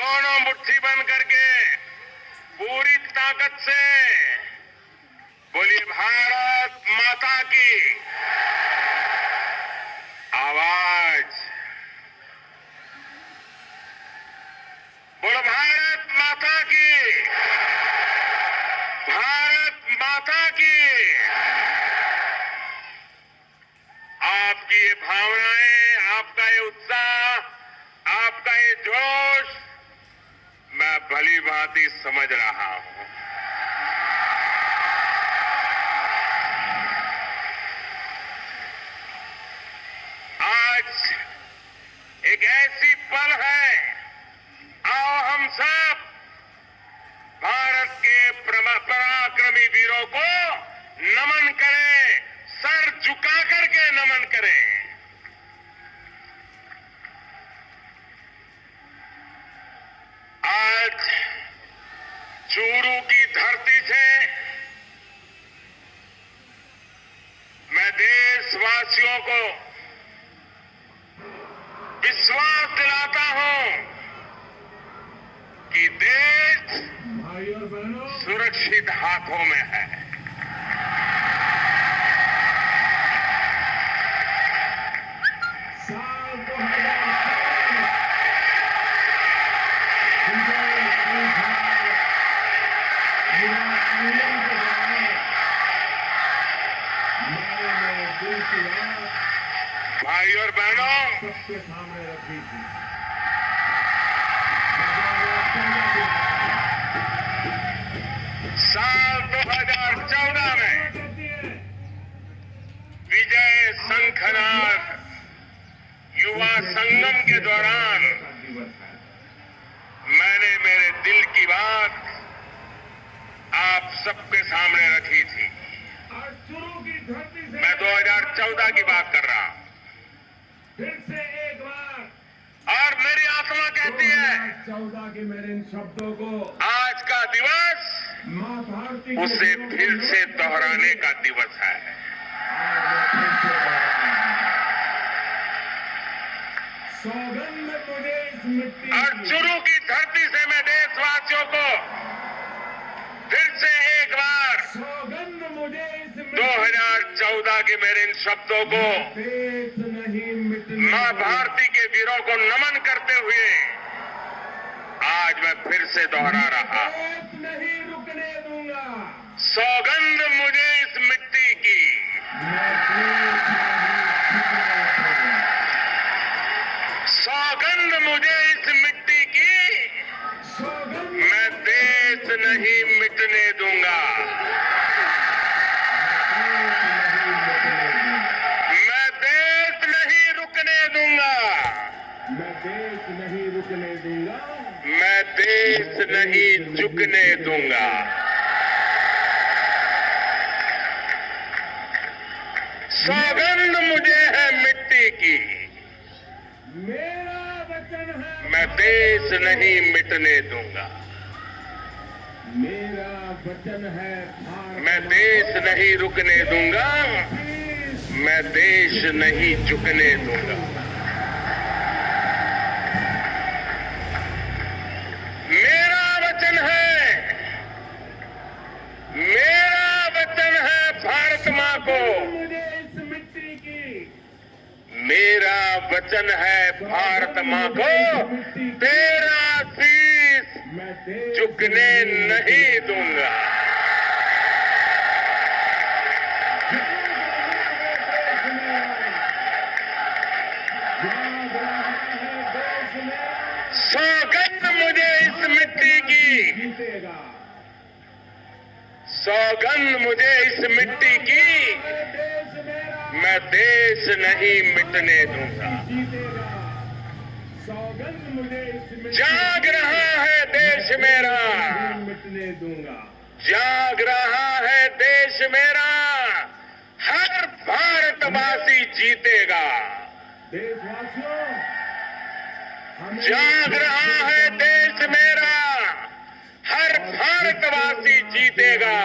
दोनों मुट्ठी बंद करके पूरी ताकत से बोलिए भारत माता की आवाज। बोलो भारत माता की, भारत माता की। आपकी ये भावनाएं, आपका ये उत्साह, आपका ये जोश मैं भली भांति समझ रहा हूं। आज एक ऐसी पल है, आओ हम सब भारत के पराक्रमी वीरों को नमन करें, सर झुका करके नमन करें। आज चूरू की धरती से मैं देशवासियों को विश्वास दिलाता हूं कि देश भाई और बहनों, सुरक्षित हाथों में है। साल 2007 भाई और बहनों, सबके सामने रखी थी। साल 2014 में विजय शंखनाद युवा संगम के दौरान मैंने मेरे दिल की बात आप सबके सामने रखी थी। मैं 2014 की बात कर रहा हूं। फिर से एक बार और मेरी आत्मा कहती है 14 के मेरे इन शब्दों को आज का दिवस मां भारती उसे फिर से दोहराने का दिवस है। सौगंध मुझे इस मिट्टी और चूरू की धरती से मैं देशवासियों को फिर से एक बार सौगंध मुझे इस 2014 के मेरे इन शब्दों को देश नहीं मिटने मां भारती के वीरों को नमन करते हुए आज मैं फिर से दोहरा रहा। देश नहीं रुकने दूंगा। सौगंध मुझे इस मिट्टी की, सौगंध मुझे इस मिट्टी की, सौगंध मैं देश नहीं मिटने दूंगा। मैं देश नहीं रुकने दूंगा। मैं देश नहीं रुकने दूंगा। मैं देश नहीं झुकने दूंगा। सौगंध मुझे है मिट्टी की, मेरा वचन है मैं देश नहीं मिटने दूंगा। मेरा वचन है भारत मैं देश नहीं रुकने दूंगा। मैं देश नहीं झुकने दूंगा। मेरा वचन है, मेरा वचन है भारत मां को, मुझे इस मिट्टी की मेरा वचन है भारत मां को, तेरा शीश मैं देश झुकने नहीं दूंगा। सौगंध मुझे इस मिट्टी की, जीतेगा। सौगंध मुझे इस मिट्टी की, देश मेरा मैं देश नहीं मिटने दूंगा। जीतेगा। सौगंध मुझे इस मिट्टी जाग रहा है देश मेरा, नहीं मिटने दूंगा। जाग रहा है देश मेरा, हर भारतवासी जीतेगा। देशवासियों, हमें जाग रहा है देश मेरा, हर भारतवासी जीतेगा।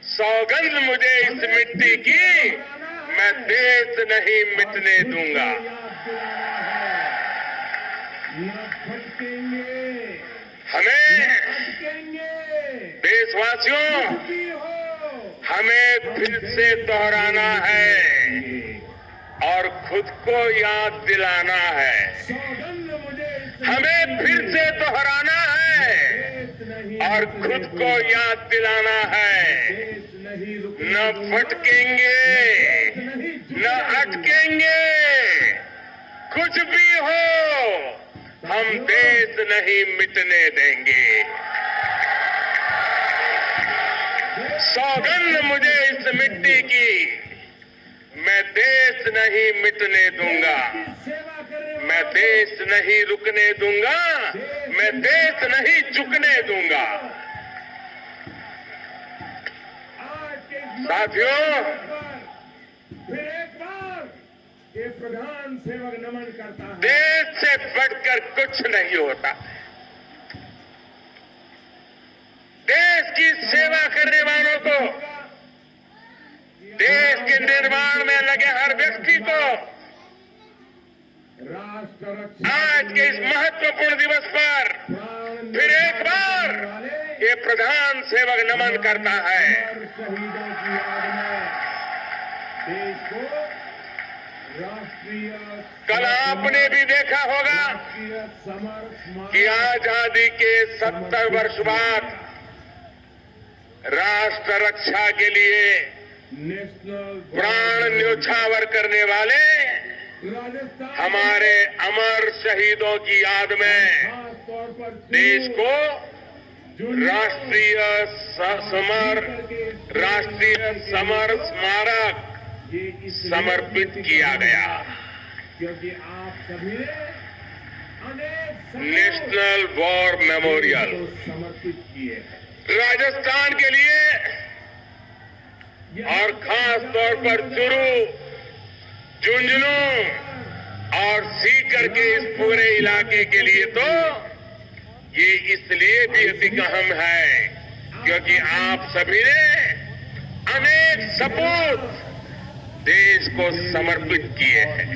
सौगंध मुझे इस मिट्टी की, मैं देश नहीं मिटने दूंगा। न भटकेंगे हमें अटकेंगे देशवासियों, भी हो हमें फिर से दोहराना है और खुद को याद दिलाना है। सौगंध मुझे हमें फिर से दोहराना है और खुद को याद दिलाना है। न फटकेंगे, न अटकेंगे, कुछ भी हो, हम देश नहीं मिटने देंगे। सौगंध मुझे इस मिट्टी की, मैं देश नहीं मिटने दूंगा, मैं देश नहीं रुकने दूंगा, मैं देश नहीं झुकने दूंगा। साथियों, फिर एक बार ये प्रधान सेवक नमन करता है। देश से बढ़कर कुछ नहीं होता। देश की सेवा करने वालों को, देश के निर्माण में लगे हर व्यक्ति को राष्ट्र रक्षा आज के इस महत्वपूर्ण दिवस पर फिर एक बार ये प्रधान सेवक नमन करता है। शहीदों की याद में देश को राष्ट्रीय कल आपने भी देखा होगा समर स्मारक कि आजादी के 70 वर्ष बाद राष्ट्र रक्षा के लिए नेशनल प्राण न्योछावर करने वाले राजस्थान हमारे अमर शहीदों की याद में खास तौर पर देश को राष्ट्रीय समर स्मारक ये इसलिए समर्पित किया गया। क्योंकि आप सभी ने अनेक नेशनल वॉर मेमोरियल को समर्पित किए हैं। राजस्थान के लिए और खास तौर पर चुरू, झुंझुनू और सीकर के इस पूरे इलाके के लिए तो ये इसलिए भी अधिक अहम है क्योंकि आप सभी ने अनेक सपूत देश को समर्पित किए हैं।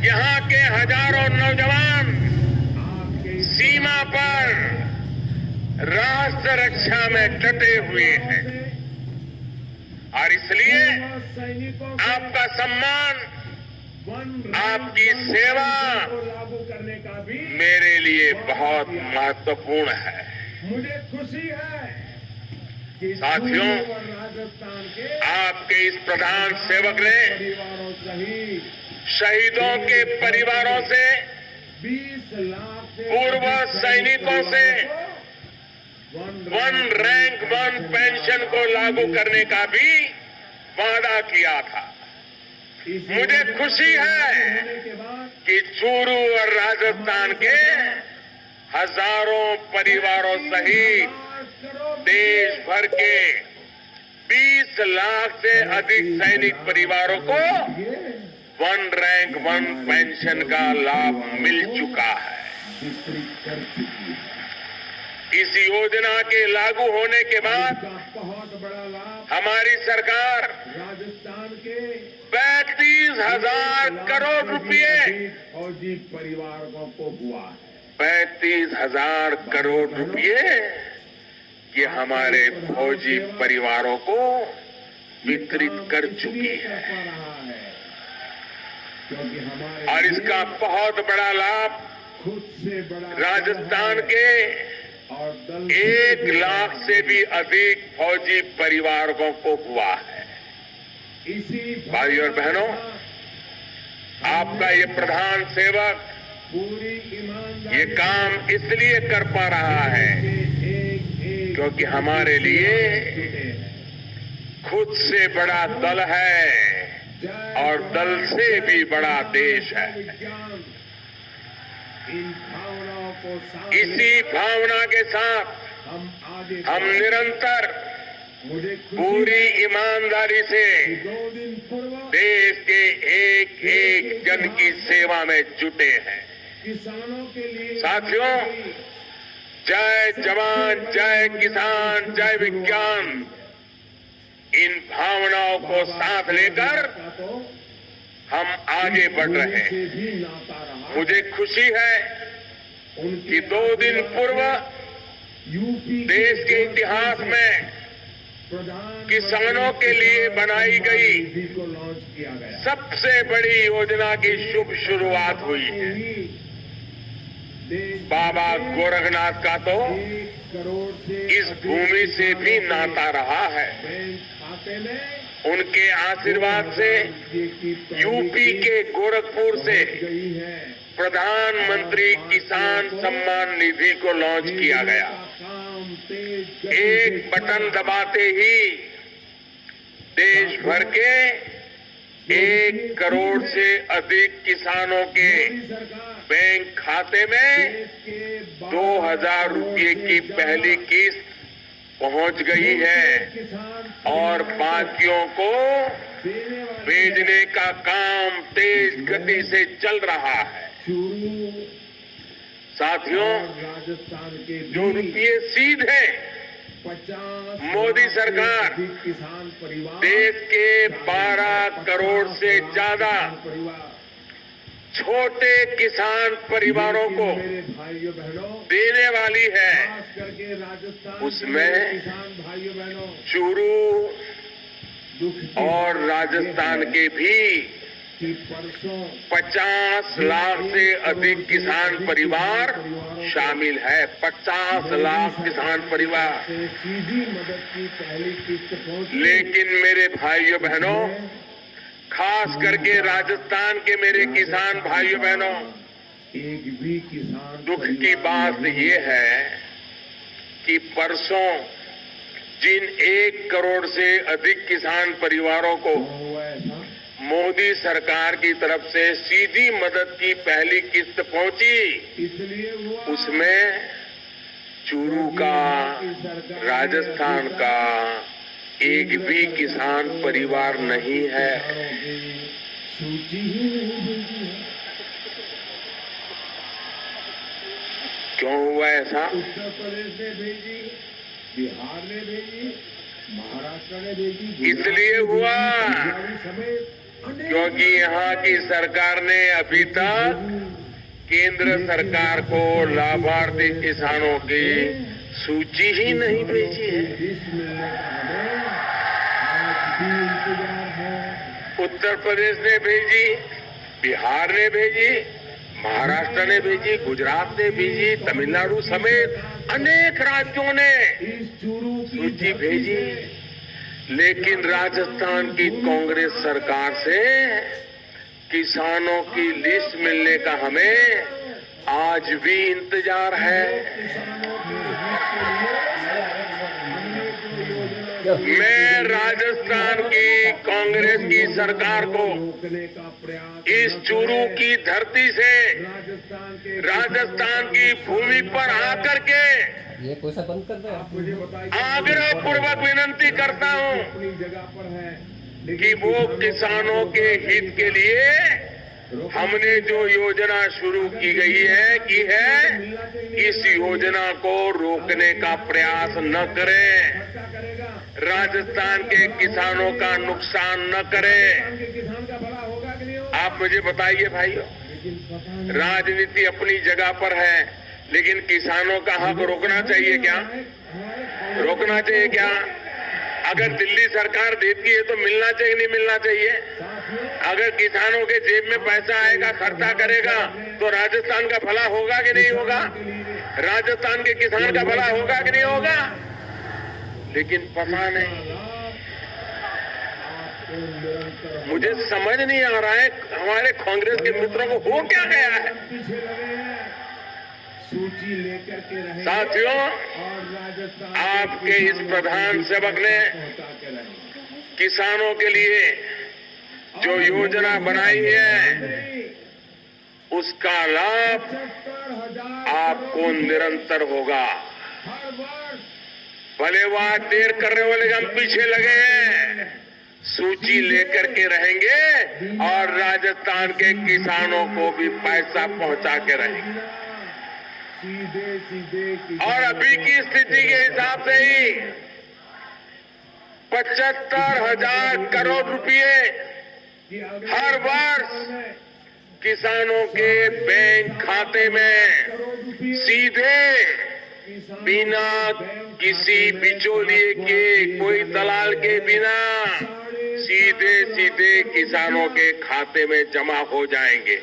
यहाँ के हजारों नौजवान सीमा पर राष्ट्र रक्षा में डटे हुए हैं और इसलिए आपका सम्मान, आपकी सेवा लागू करने का भी मेरे लिए बहुत महत्वपूर्ण है। मुझे खुशी है कि साथियों, राजस्थान के आपके इस प्रधान सेवक ने परिवारों सहित शहीदों के परिवारों से, 20 लाख से पूर्व सैनिकों से वन रैंक वन पेंशन को लागू करने का भी वादा किया था। मुझे खुशी है कि चूरू और राजस्थान के हजारों परिवारों सहित देश भर के 20 लाख से अधिक सैनिक परिवारों को वन रैंक वन पेंशन का लाभ मिल चुका है। इस योजना के लागू होने के बाद बहुत बड़ा लाभ हमारी सरकार राजस्थान के 35,000 करोड़ रुपए, फौजी परिवारों को हुआ है। 35,000 करोड़ रुपए ये हमारे फौजी परिवारों को वितरित कर चुकी है क्योंकि हमारे और इसका बहुत बड़ा लाभ खुद से बड़ा राजस्थान के और दल 1 लाख से भी अधिक फौजी परिवारों को हुआ है। इसी भाइयों और बहनों, आपका ये प्रधान सेवक पूरी ईमानदारी ये काम इसलिए कर पा रहा है क्योंकि हमारे लिए खुद से बड़ा दल है और दल से भी बड़ा देश है। इन भावनाओं को साथ इसी भावना के साथ हम आगे हम निरंतर मुझे पूरी ईमानदारी से 2 दिन पूर्व देश के एक एक जन की सेवा में जुटे हैं। किसानों के लिए साथियों, जय जवान, जय किसान, जय विज्ञान, इन भावनाओं को साथ लेकर हम आगे बढ़ रहे हैं। मुझे खुशी है कि 2 दिन पूर्व यूपी देश के इतिहास में किसानों के लिए बनाई गई निधि को लॉन्च किया गया। सबसे बड़ी योजना की शुभ शुरुआत हुई है। बाबा गोरखनाथ का तो 1 करोड़ से इस भूमि से भी नाता रहा है। बैंक खाते में उनके आशीर्वाद से यूपी के गोरखपुर से गई है। प्रधानमंत्री किसान सम्मान निधि को लॉन्च किया गया। काम तेज गति एक से बटन दबाते ही देश भर के 1 करोड़ से अधिक किसानों के मोदी सरकार बैंक खाते में देश के 2000 रुपये की पहली किस्त पहुंच गई है किसान और बाकियों को देने वाले भेजने का काम तेज गति से चल रहा है। चूरू साथियों, राजस्थान के जो रुपये सीधे 50 मोदी सरकार किसान परिवार देश के 12 करोड़ से ज्यादा परिवार छोटे किसान परिवारों को मेरे भाइयों बहनों देने वाली है, खास करके राजस्थान उसमें के किसान भाइयों बहनों चूरू दुख की और राजस्थान के भी कि परसों 50 लाख से अधिक किसान परिवार शामिल है। 50 लाख किसान परिवार। से सीधी मदद की पहली किस्त पहुंची। लेकिन मेरे भाइयों बहनों, खास करके राजस्थान के मेरे किसान भाइयों बहनों, एक भी किसान दुख की बात ये है कि परसों जिन 1 करोड़ से अधिक किसान परिवारों को हुआ ऐसा मोदी सरकार की तरफ से सीधी मदद की पहली किस्त पहुंची, इसलिए हुआ उसमें चूरू का, राजस्थान का एक भी किसान परिवार नहीं है। सूची ही नहीं भेजी है। क्यों हुआ ऐसा? उत्तर प्रदेश ने भेजी, बिहार ने भेजी, महाराष्ट्र ने भेजी, इसलिए हुआ समेत क्योंकि यहाँ की सरकार ने अभी तक केंद्र सरकार को लाभार्थी किसानों की सूची ही नहीं भेजी है। उत्तर प्रदेश ने भेजी, बिहार ने भेजी, महाराष्ट्र ने भेजी, गुजरात ने भेजी, तमिलनाडु समेत अनेक राज्यों ने सूची भेजी, लेकिन राजस्थान की कांग्रेस सरकार से किसानों की लिस्ट मिलने का हमें आज भी इंतजार है। मैं राजस्थान की कांग्रेस की सरकार को इस चूरू की धरती से राजस्थान की भूमि पर आकर के ये पैसा बंद कर दो। आग्रह पूर्वक विनंती करता हूं अपनी जगह पर है कि वो किसानों के हित के लिए हमने जो योजना शुरू की है इस योजना को रोकने का प्रयास न करें, राजस्थान के किसानों का नुकसान न करें। किसान का भला होगा कि नहीं होगा? आप मुझे बताइए भाइयों, राजनीति अपनी जगह पर है, लेकिन किसानों का हक रोकना चाहिए क्या? रोकना चाहिए क्या? अगर दिल्ली सरकार देती है तो मिलना चाहिए, नहीं मिलना चाहिए? अगर किसानों के जेब में पैसा आएगा, खर्चा करेगा, तो राजस्थान का भला होगा कि नहीं होगा? राजस्थान के किसान का भला होगा कि नहीं होगा? लेकिन पता नहीं, मुझे समझ नहीं आ रहा है हमारे कांग्रेस के मित्रों को हो क्या गया है। पीछे लगे हैं, सूची लेकर के रहे साथियों, और राजस्थान आपके इस प्रधान सेवक ने किसानों के लिए जो योजना बनाई है उसका लाभ 75,000 आपको निरंतर होगा। हर वर्ष भले वहां देर करने वाले हम पीछे लगे हैं, सूची लेकर के रहेंगे और राजस्थान के किसानों को भी पैसा पहुंचा के रहेंगे। सीधे सीधे और अभी की स्थिति के हिसाब से ही 75,000 करोड़ रुपए हर वर्ष किसानों के बैंक खाते में सीधे बिना किसी बिचौलिए के, कोई दलाल के बिना सीधे सीधे किसानों के खाते में जमा हो जाएंगे।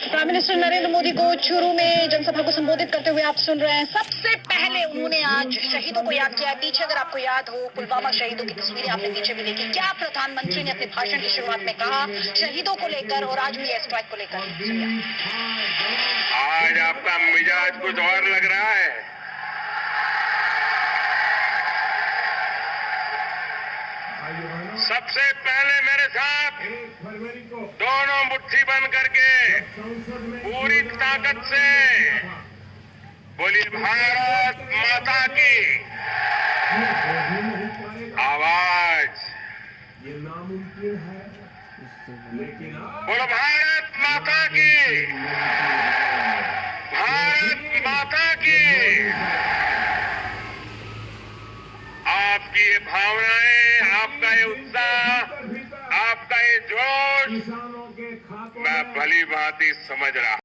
प्राइम मिनिस्टर नरेंद्र मोदी को चूरू में जनसभा को संबोधित करते हुए आप सुन रहे हैं। सबसे पहले उन्होंने आज शहीदों को याद किया। पीछे अगर आपको याद हो, पुलवामा शहीदों की तस्वीरें आपने पीछे भी देखी। क्या प्रधानमंत्री ने अपने भाषण की शुरुआत में कहा शहीदों को लेकर और आज भी एयर स्ट्राइक को लेकर? आज आपका मिजाज कुछ और लग रहा है। सबसे पहले मेरे साथ 1 फरवरी को दोनों मुट्ठी बंद करके संसद में पूरी ताकत से बोलिए भारत माता की आवाज। ये नामुमकिन है, लेकिन बोलो भारत माता की, भारत माता की। आपकी ये भावनाएं, आपका ये उत्साह, आपका ये जोश किसानों के खातों मैं में भली भांति समझ रहा